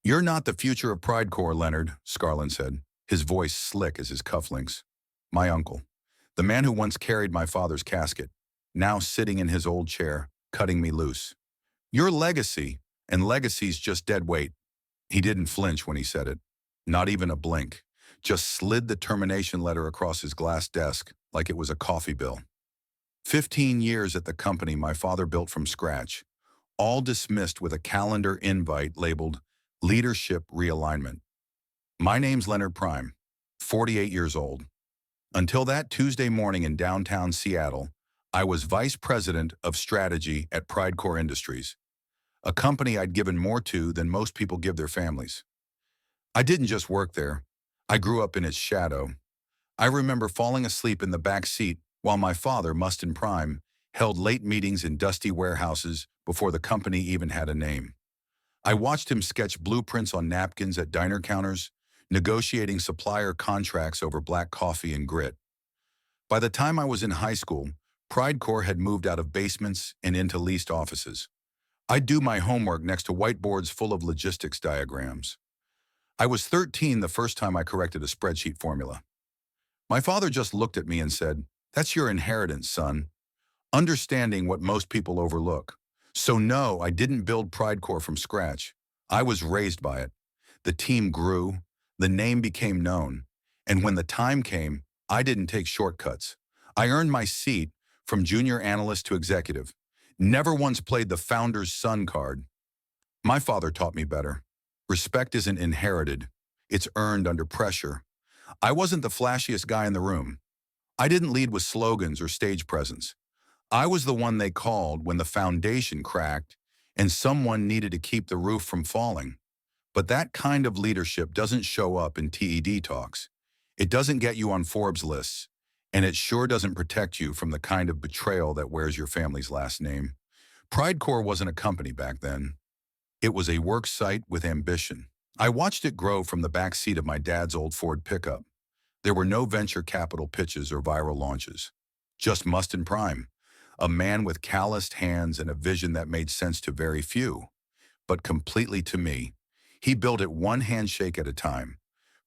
You're not the future of Pride Corps, Leonard, Scarlin said, his voice slick as his cufflinks. My uncle, the man who once carried my father's casket, now sitting in his old chair, cutting me loose. Your legacy, and legacy's just dead weight. He didn't flinch when he said it. Not even a blink. Just slid the termination letter across his glass desk like it was a coffee bill. 15 years at the company my father built from scratch, all dismissed with a calendar invite labeled Leadership Realignment. My name's Leonard Prime, 48 years old. Until that Tuesday morning in downtown Seattle, I was vice president of strategy at Pride Corps Industries, a company I'd given more to than most people give their families. I didn't just work there. I grew up in its shadow. I remember falling asleep in the back seat while my father, Mustin Prime, held late meetings in dusty warehouses before the company even had a name. I watched him sketch blueprints on napkins at diner counters, negotiating supplier contracts over black coffee and grit. By the time I was in high school, Pride Corps had moved out of basements and into leased offices. I'd do my homework next to whiteboards full of logistics diagrams. I was 13 the first time I corrected a spreadsheet formula. My father just looked at me and said, "That's your inheritance, son," understanding what most people overlook. So no, I didn't build Pride Corps from scratch. I was raised by it. The team grew, the name became known, and when the time came, I didn't take shortcuts. I earned my seat from junior analyst to executive. Never once played the founder's son card. My father taught me better. Respect isn't inherited. It's earned under pressure. I wasn't the flashiest guy in the room. I didn't lead with slogans or stage presence. I was the one they called when the foundation cracked and someone needed to keep the roof from falling. But that kind of leadership doesn't show up in TED talks. It doesn't get you on Forbes lists, and it sure doesn't protect you from the kind of betrayal that wears your family's last name. Pride Corps wasn't a company back then. It was a work site with ambition. I watched it grow from the back seat of my dad's old Ford pickup. There were no venture capital pitches or viral launches. Just Mustin Prime, a man with calloused hands and a vision that made sense to very few, but completely to me. He built it one handshake at a time.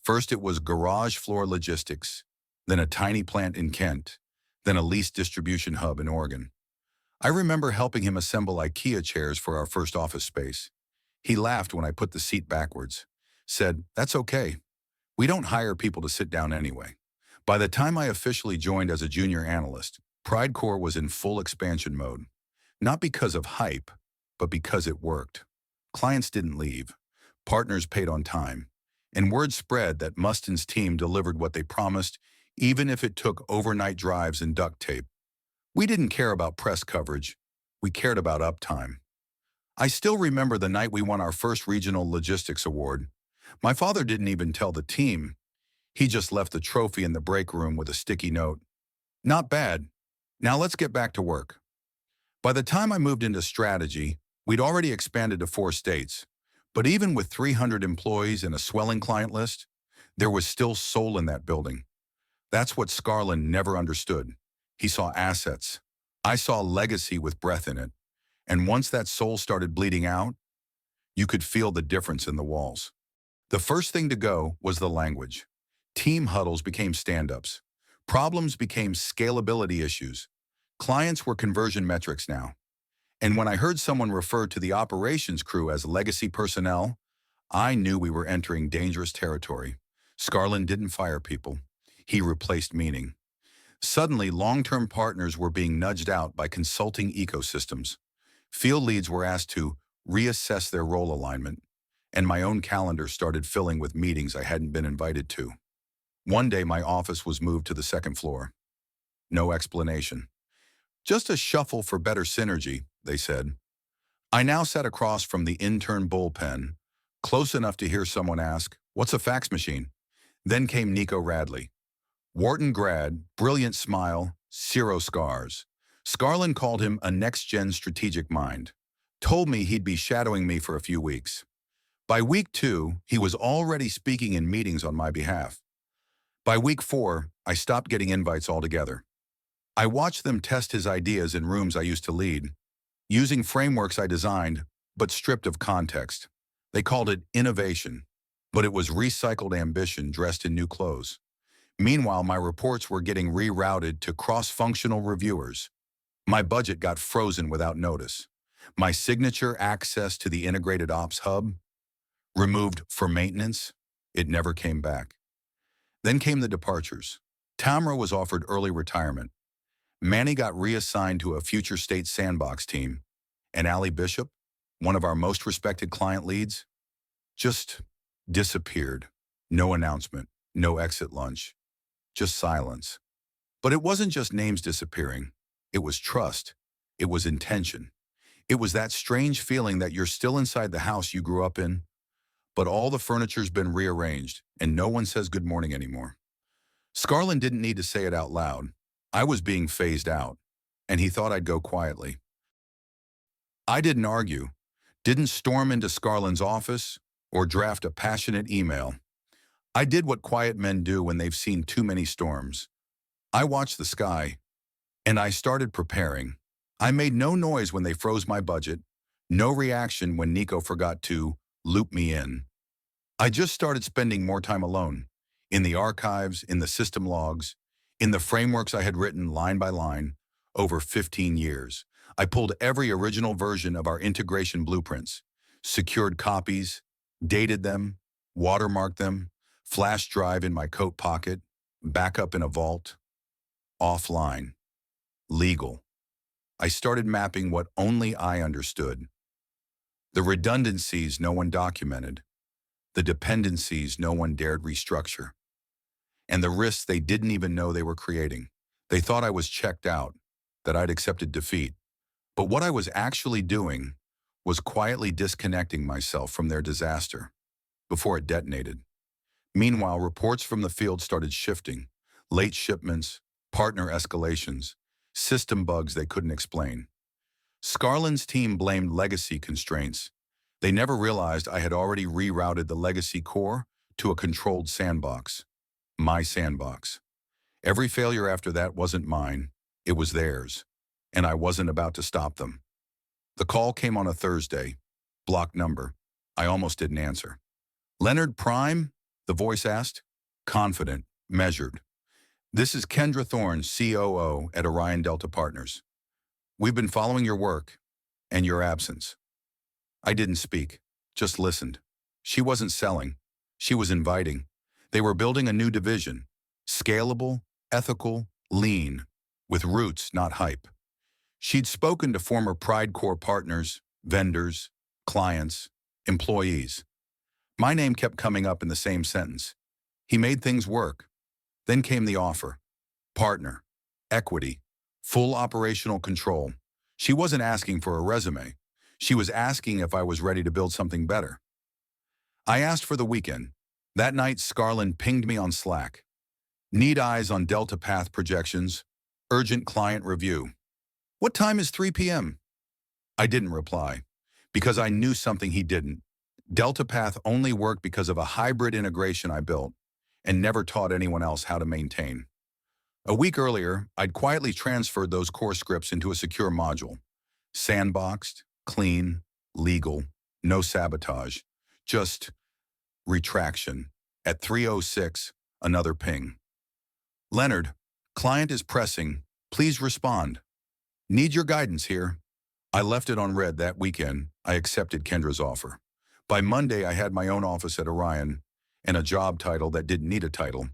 First it was garage floor logistics, then a tiny plant in Kent, then a leased distribution hub in Oregon. I remember helping him assemble IKEA chairs for our first office space. He laughed when I put the seat backwards, said, "That's okay. We don't hire people to sit down anyway." By the time I officially joined as a junior analyst, Pride Corps was in full expansion mode. Not because of hype, but because it worked. Clients didn't leave. Partners paid on time. And word spread that Mustin's team delivered what they promised, even if it took overnight drives and duct tape. We didn't care about press coverage. We cared about uptime. I still remember the night we won our first regional logistics award. My father didn't even tell the team. He just left the trophy in the break room with a sticky note. "Not bad. Now let's get back to work." By the time I moved into strategy, we'd already expanded to 4 states. But even with 300 employees and a swelling client list, there was still soul in that building. That's what Scarlin never understood. He saw assets. I saw legacy with breath in it. And once that soul started bleeding out, you could feel the difference in the walls. The first thing to go was the language. Team huddles became stand-ups. Problems became scalability issues. Clients were conversion metrics now. And when I heard someone refer to the operations crew as legacy personnel, I knew we were entering dangerous territory. Scarlin didn't fire people. He replaced meaning. Suddenly, long-term partners were being nudged out by consulting ecosystems. Field leads were asked to reassess their role alignment, and my own calendar started filling with meetings I hadn't been invited to. One day, my office was moved to the second floor. No explanation. "Just a shuffle for better synergy," they said. I now sat across from the intern bullpen, close enough to hear someone ask, "What's a fax machine?" Then came Nico Radley. Wharton grad, brilliant smile, 0 scars. Scarlin called him a next-gen strategic mind. Told me he'd be shadowing me for a few weeks. By week 2, he was already speaking in meetings on my behalf. By week 4, I stopped getting invites altogether. I watched them test his ideas in rooms I used to lead, using frameworks I designed, but stripped of context. They called it innovation, but it was recycled ambition dressed in new clothes. Meanwhile, my reports were getting rerouted to cross-functional reviewers. My budget got frozen without notice. My signature access to the integrated ops hub, removed for maintenance, it never came back. Then came the departures. Tamra was offered early retirement. Manny got reassigned to a future state sandbox team. And Allie Bishop, one of our most respected client leads, just disappeared. No announcement, no exit lunch, just silence. But it wasn't just names disappearing. It was trust. It was intention. It was that strange feeling that you're still inside the house you grew up in, but all the furniture's been rearranged and no one says good morning anymore. Scarlin didn't need to say it out loud. I was being phased out, and he thought I'd go quietly. I didn't argue, didn't storm into Scarlin's office or draft a passionate email. I did what quiet men do when they've seen too many storms. I watched the sky, and I started preparing. I made no noise when they froze my budget, no reaction when Nico forgot to loop me in. I just started spending more time alone, in the archives, in the system logs, in the frameworks I had written line by line over 15 years. I pulled every original version of our integration blueprints, secured copies, dated them, watermarked them, flash drive in my coat pocket, backup in a vault, offline, legal. I started mapping what only I understood. The redundancies no one documented, the dependencies no one dared restructure, and the risks they didn't even know they were creating. They thought I was checked out, that I'd accepted defeat. But what I was actually doing was quietly disconnecting myself from their disaster before it detonated. Meanwhile, reports from the field started shifting. Late shipments, partner escalations, system bugs they couldn't explain. Scarlin's team blamed legacy constraints. They never realized I had already rerouted the legacy core to a controlled sandbox. My sandbox. Every failure after that wasn't mine, it was theirs, and I wasn't about to stop them. The call came on a Thursday, blocked number. I almost didn't answer. Leonard Prime? The voice asked. Confident, measured. This is Kendra Thorne, COO at Orion Delta Partners. We've been following your work and your absence. I didn't speak, just listened. She wasn't selling. She was inviting. They were building a new division, scalable, ethical, lean, with roots, not hype. She'd spoken to former Pride Core partners, vendors, clients, employees. My name kept coming up in the same sentence. He made things work. Then came the offer. Partner, equity, full operational control. She wasn't asking for a resume. She was asking if I was ready to build something better. I asked for the weekend. That night, Scarlin pinged me on Slack. Need eyes on Delta Path projections. Urgent client review. What time is 3 p.m.? I didn't reply, because I knew something he didn't. Delta Path only worked because of a hybrid integration I built and never taught anyone else how to maintain. A week earlier, I'd quietly transferred those core scripts into a secure module. Sandboxed, clean, legal, no sabotage, just retraction. At 3:06, another ping. Leonard, client is pressing. Please respond. Need your guidance here. I left it on red that weekend. I accepted Kendra's offer. By Monday, I had my own office at Orion and a job title that didn't need a title.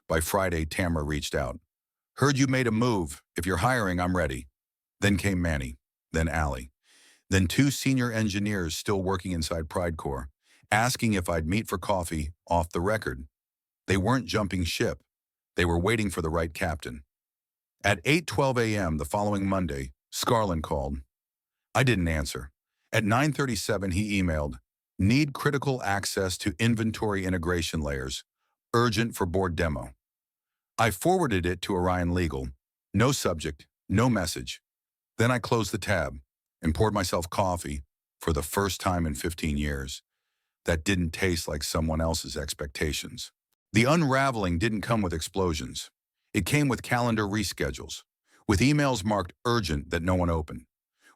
By Friday, Tamra reached out. Heard you made a move. If you're hiring, I'm ready. Then came Manny, then Allie, then two senior engineers still working inside Pride Core, asking if I'd meet for coffee off the record. They weren't jumping ship. They were waiting for the right captain. At 8:12 a.m. the following Monday, Scarlin called. I didn't answer. At 9:37, he emailed, need critical access to inventory integration layers, urgent for board demo. I forwarded it to Orion Legal. No subject, no message. Then I closed the tab and poured myself coffee for the first time in 15 years. That didn't taste like someone else's expectations. The unraveling didn't come with explosions. It came with calendar reschedules, with emails marked urgent that no one opened,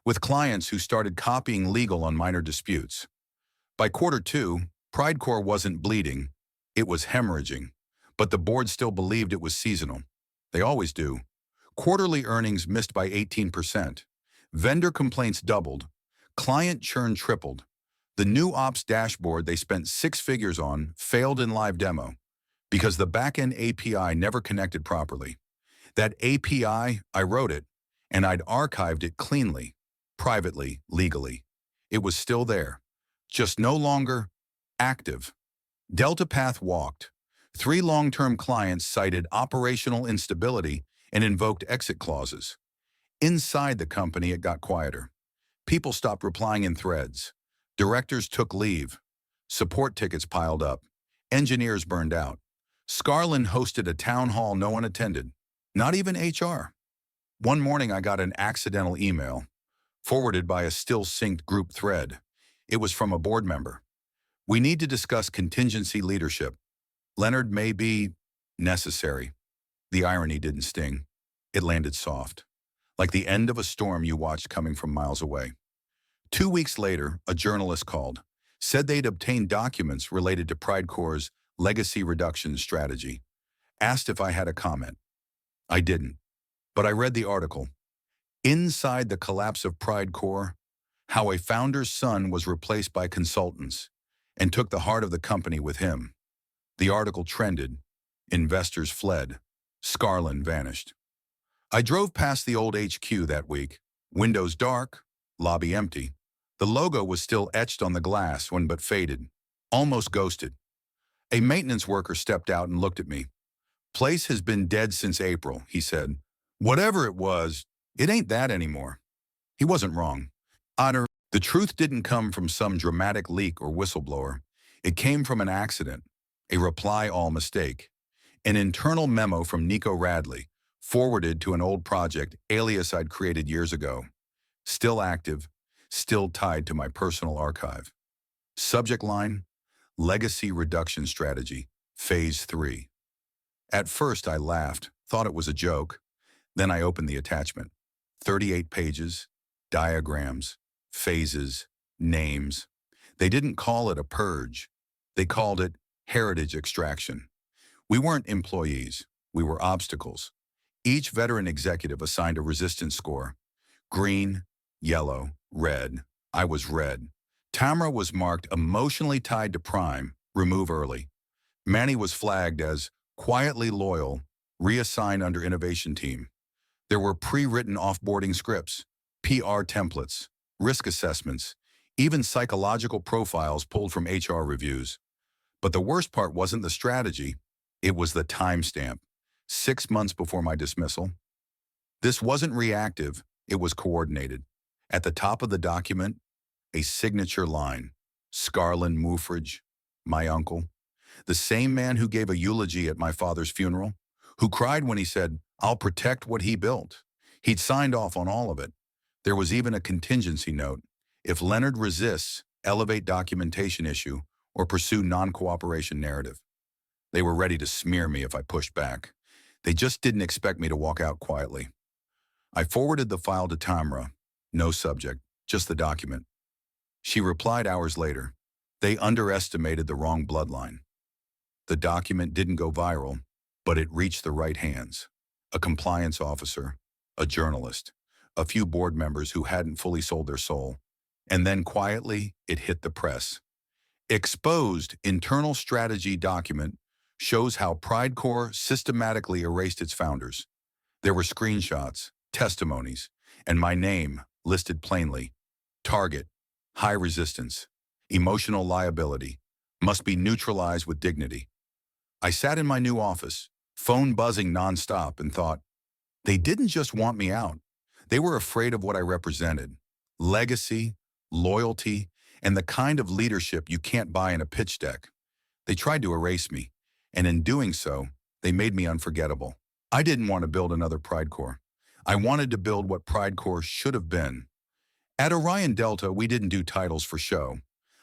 with clients who started copying legal on minor disputes. By quarter 2, PrideCore wasn't bleeding, it was hemorrhaging, but the board still believed it was seasonal. They always do. Quarterly earnings missed by 18%. Vendor complaints doubled. Client churn tripled. The new ops dashboard they spent 6 figures on failed in live demo because the backend API never connected properly. That API, I wrote it, and I'd archived it cleanly, privately, legally. It was still there, just no longer active. DeltaPath walked. 3 long-term clients cited operational instability and invoked exit clauses. Inside the company, it got quieter. People stopped replying in threads. Directors took leave. Support tickets piled up. Engineers burned out. Scarlin hosted a town hall no one attended, not even HR. One morning I got an accidental email, forwarded by a still-synced group thread. It was from a board member. "We need to discuss contingency leadership. Leonard may be necessary." The irony didn't sting. It landed soft, like the end of a storm you watched coming from miles away. 2 weeks later, a journalist called, said they'd obtained documents related to PrideCore's legacy reduction strategy, asked if I had a comment. I didn't, but I read the article. Inside the Collapse of PrideCore, how a founder's son was replaced by consultants and took the heart of the company with him. The article trended. Investors fled. Scarlin vanished. I drove past the old HQ that week. Windows dark, lobby empty. The logo was still etched on the glass when but faded, almost ghosted. A maintenance worker stepped out and looked at me. "Place has been dead since April," he said. "Whatever it was, it ain't that anymore." He wasn't wrong. The truth didn't come from some dramatic leak or whistleblower. It came from an accident, a reply-all mistake, an internal memo from Nico Radley, forwarded to an old project alias I'd created years ago. Still active, still tied to my personal archive. Subject line: Legacy Reduction Strategy, Phase 3. At first I laughed, thought it was a joke. Then I opened the attachment. 38 pages, diagrams, phases, names. They didn't call it a purge. They called it heritage extraction. We weren't employees. We were obstacles. Each veteran executive assigned a resistance score. Green, yellow, red. I was red. Tamra was marked emotionally tied to Prime, remove early. Manny was flagged as quietly loyal, reassigned under innovation team. There were pre-written offboarding scripts, PR templates, risk assessments, even psychological profiles pulled from HR reviews. But the worst part wasn't the strategy, it was the timestamp, 6 months before my dismissal. This wasn't reactive, it was coordinated. At the top of the document, a signature line: Scarlin Mufridge, my uncle, the same man who gave a eulogy at my father's funeral, who cried when he said, "I'll protect what he built." He'd signed off on all of it. There was even a contingency note: if Leonard resists, elevate documentation issue or pursue non-cooperation narrative. They were ready to smear me if I pushed back. They just didn't expect me to walk out quietly. I forwarded the file to Tamra. No subject, just the document. She replied hours later. They underestimated the wrong bloodline. The document didn't go viral, but it reached the right hands. A compliance officer, a journalist, a few board members who hadn't fully sold their soul. And then quietly, it hit the press. Exposed internal strategy document shows how PrideCore systematically erased its founders. There were screenshots, testimonies, and my name listed plainly. Target: high resistance, emotional liability, must be neutralized with dignity. I sat in my new office, phone buzzing nonstop, and thought, they didn't just want me out. They were afraid of what I represented: legacy, loyalty, and the kind of leadership you can't buy in a pitch deck. They tried to erase me, and in doing so, they made me unforgettable. I didn't want to build another PrideCore. I wanted to build what PrideCore should have been. At Orion Delta, we didn't do titles for show.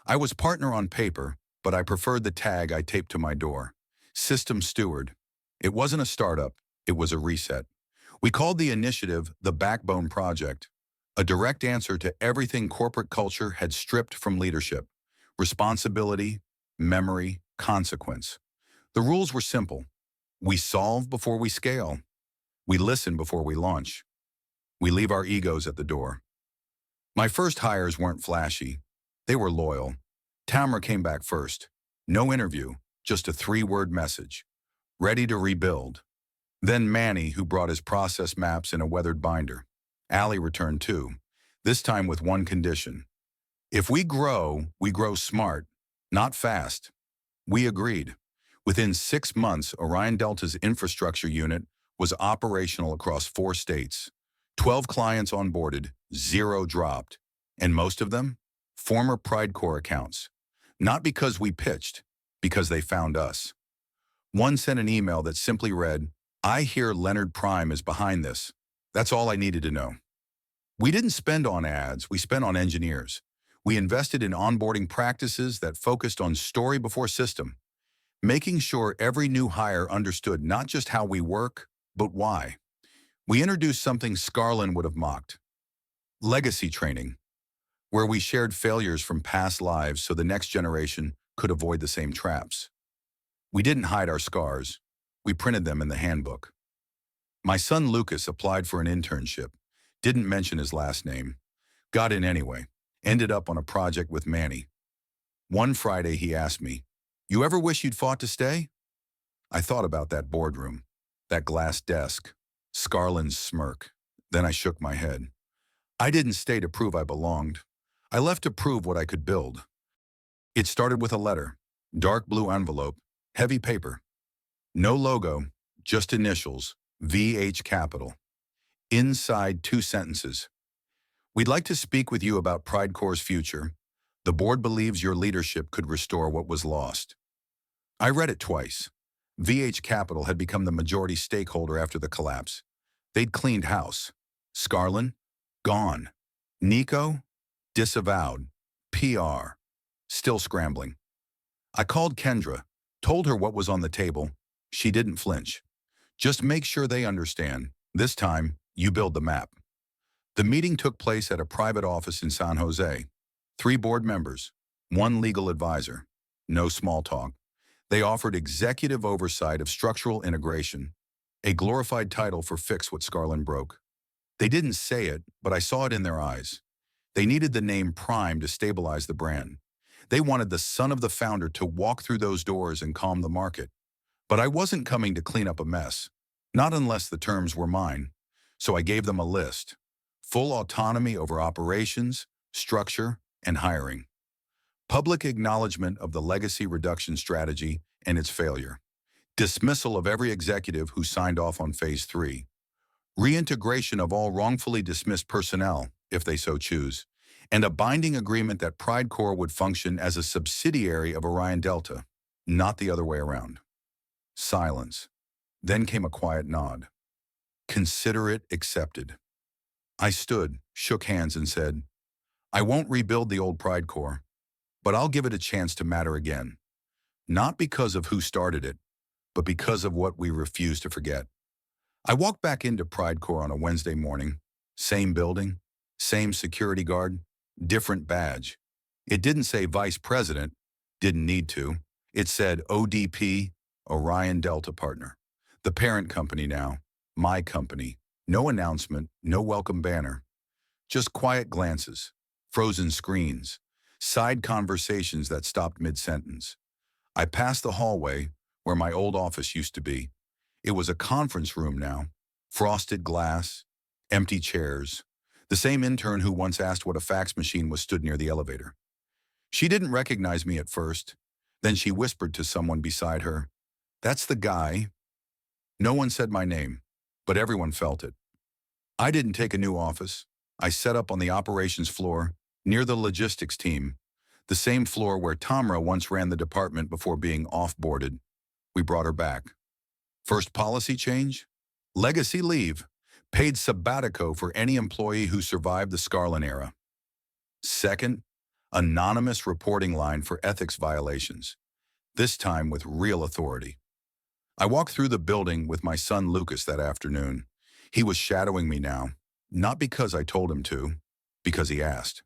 I was partner on paper, but I preferred the tag I taped to my door: System Steward. It wasn't a startup, it was a reset. We called the initiative the Backbone Project, a direct answer to everything corporate culture had stripped from leadership: responsibility, memory, consequence. The rules were simple. We solve before we scale. We listen before we launch. We leave our egos at the door. My first hires weren't flashy. They were loyal. Tamra came back first. No interview, just a 3-word message. Ready to rebuild. Then Manny, who brought his process maps in a weathered binder. Allie returned too, this time with one condition. If we grow smart, not fast. We agreed. Within 6 months, Orion Delta's infrastructure unit was operational across 4 states. 12 clients onboarded, 0 dropped. And most of them? Former PrideCorps accounts. Not because we pitched, because they found us. One sent an email that simply read, "I hear Leonard Prime is behind this." That's all I needed to know. We didn't spend on ads, we spent on engineers. We invested in onboarding practices that focused on story before system, making sure every new hire understood not just how we work, but why. We introduced something Scarlin would have mocked. Legacy training, where we shared failures from past lives so the next generation could avoid the same traps. We didn't hide our scars. We printed them in the handbook. My son Lucas applied for an internship, didn't mention his last name, got in anyway, ended up on a project with Manny. One Friday he asked me, "You ever wish you'd fought to stay?" I thought about that boardroom, that glass desk, Scarlin's smirk. Then I shook my head. I didn't stay to prove I belonged. I left to prove what I could build. It started with a letter, dark blue envelope, heavy paper. No logo, just initials, VH Capital. Inside 2 sentences. "We'd like to speak with you about PrideCorps' future. The board believes your leadership could restore what was lost." I read it twice. VH Capital had become the majority stakeholder after the collapse. They'd cleaned house. Scarlin? Gone. Nico? Disavowed. PR? Still scrambling. I called Kendra, told her what was on the table. She didn't flinch. "Just make sure they understand. This time, you build the map." The meeting took place at a private office in San Jose. 3 board members, 1 legal advisor. No small talk. They offered executive oversight of structural integration, a glorified title for fix what Scarlin broke. They didn't say it, but I saw it in their eyes. They needed the name Prime to stabilize the brand. They wanted the son of the founder to walk through those doors and calm the market. But I wasn't coming to clean up a mess, not unless the terms were mine. So I gave them a list. Full autonomy over operations, structure, and hiring. Public acknowledgement of the legacy reduction strategy and its failure. Dismissal of every executive who signed off on Phase 3. Reintegration of all wrongfully dismissed personnel, if they so choose. And a binding agreement that PrideCorps would function as a subsidiary of Orion Delta, not the other way around. Silence. Then came a quiet nod. "Consider it accepted." I stood, shook hands, and said, "I won't rebuild the old PrideCorps, but I'll give it a chance to matter again. Not because of who started it, but because of what we refuse to forget." I walked back into PrideCorps on a Wednesday morning. Same building, same security guard, different badge. It didn't say vice president, didn't need to. It said ODP, Orion Delta Partner. The parent company now, my company. No announcement, no welcome banner. Just quiet glances, frozen screens, side conversations that stopped mid-sentence. I passed the hallway where my old office used to be. It was a conference room now, frosted glass, empty chairs. The same intern who once asked what a fax machine was stood near the elevator. She didn't recognize me at first. Then she whispered to someone beside her, "That's the guy." No one said my name, but everyone felt it. I didn't take a new office. I set up on the operations floor, near the logistics team, the same floor where Tamra once ran the department before being off-boarded. We brought her back. First policy change? Legacy leave. Paid sabbatico for any employee who survived the Scarlin era. Second, anonymous reporting line for ethics violations, this time with real authority. I walked through the building with my son Lucas that afternoon. He was shadowing me now, not because I told him to, because he asked.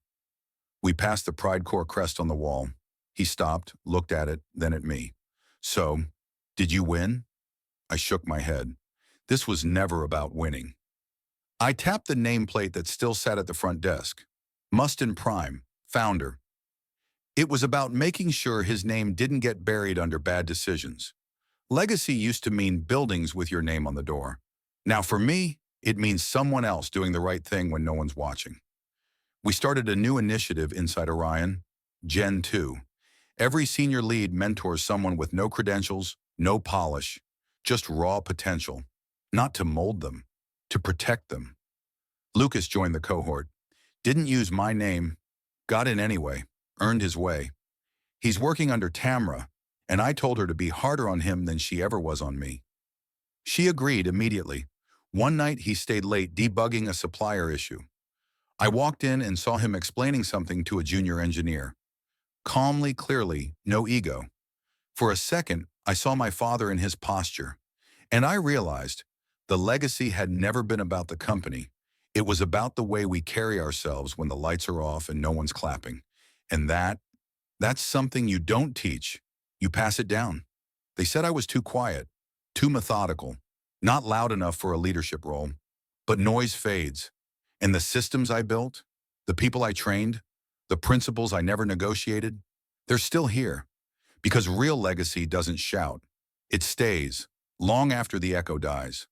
We passed the PrideCorps crest on the wall. He stopped, looked at it, then at me. So, did you win? I shook my head. This was never about winning. I tapped the nameplate that still sat at the front desk. Mustin Prime, founder. It was about making sure his name didn't get buried under bad decisions. Legacy used to mean buildings with your name on the door. Now for me, it means someone else doing the right thing when no one's watching. We started a new initiative inside Orion, Gen 2. Every senior lead mentors someone with no credentials, no polish, just raw potential. Not to mold them, to protect them. Lucas joined the cohort. Didn't use my name, got in anyway, earned his way. He's working under Tamra, and I told her to be harder on him than she ever was on me. She agreed immediately. One night he stayed late debugging a supplier issue. I walked in and saw him explaining something to a junior engineer. Calmly, clearly, no ego. For a second, I saw my father in his posture, and I realized the legacy had never been about the company. It was about the way we carry ourselves when the lights are off and no one's clapping. And that's something you don't teach. You pass it down. They said I was too quiet, too methodical, not loud enough for a leadership role. But noise fades. And the systems I built, the people I trained, the principles I never negotiated, they're still here. Because real legacy doesn't shout. It stays, long after the echo dies.